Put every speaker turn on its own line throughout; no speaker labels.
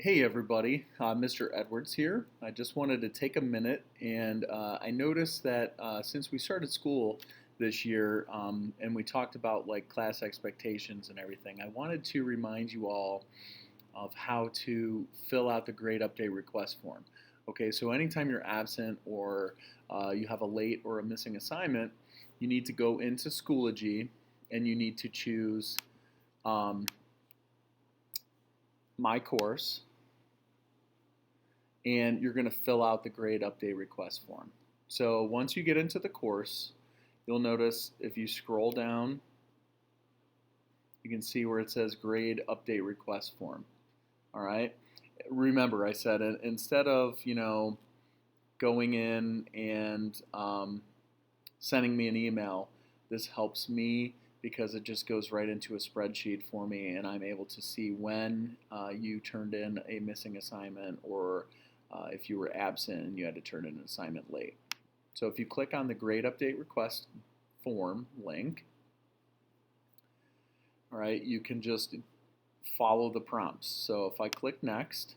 Hey everybody, Mr. Edwards here. I just wanted to take a minute and I noticed that since we started school this year and we talked about like class expectations and everything, I wanted to remind you all of how to fill out the grade update request form. Okay, so anytime you're absent or you have a late or a missing assignment, you need to go into Schoology and you need to choose um, My Course, and you're going to fill out the grade update request form. So once you get into the course, you'll notice if you scroll down, you can see where it says grade update request form. All right. Remember, I said instead of going in and sending me an email, this helps me because it just goes right into a spreadsheet for me, and I'm able to see when you turned in a missing assignment or if you were absent and you had to turn in an assignment late. So if you click on the grade update request form link, all right, you can just follow the prompts. So if I click next,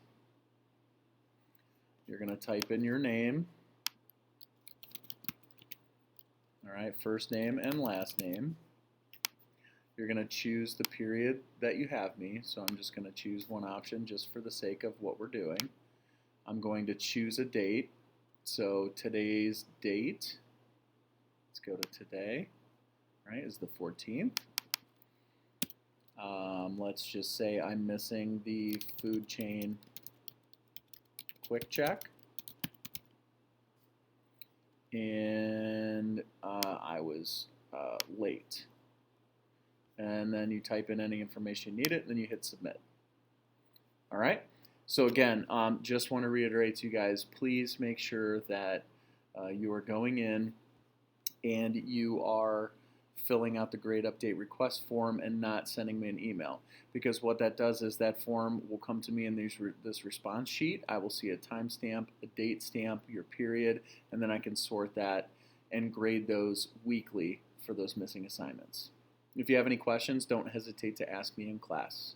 you're going to type in your name, all right, first name and last name. You're going to choose the period that you have me, so I'm just going to choose one option just for the sake of what we're doing. I'm going to choose a date, so today's date, let's go to today, right, is the 14th. Let's just say I'm missing the food chain quick check, and I was late. And then you type in any information you need it, and then you hit submit. All right. So again, just want to reiterate to you guys, please make sure that you are going in and you are filling out the grade update request form and not sending me an email. Because what that does is that form will come to me in this response sheet. I will see a timestamp, a date stamp, your period, and then I can sort that and grade those weekly for those missing assignments. If you have any questions, don't hesitate to ask me in class.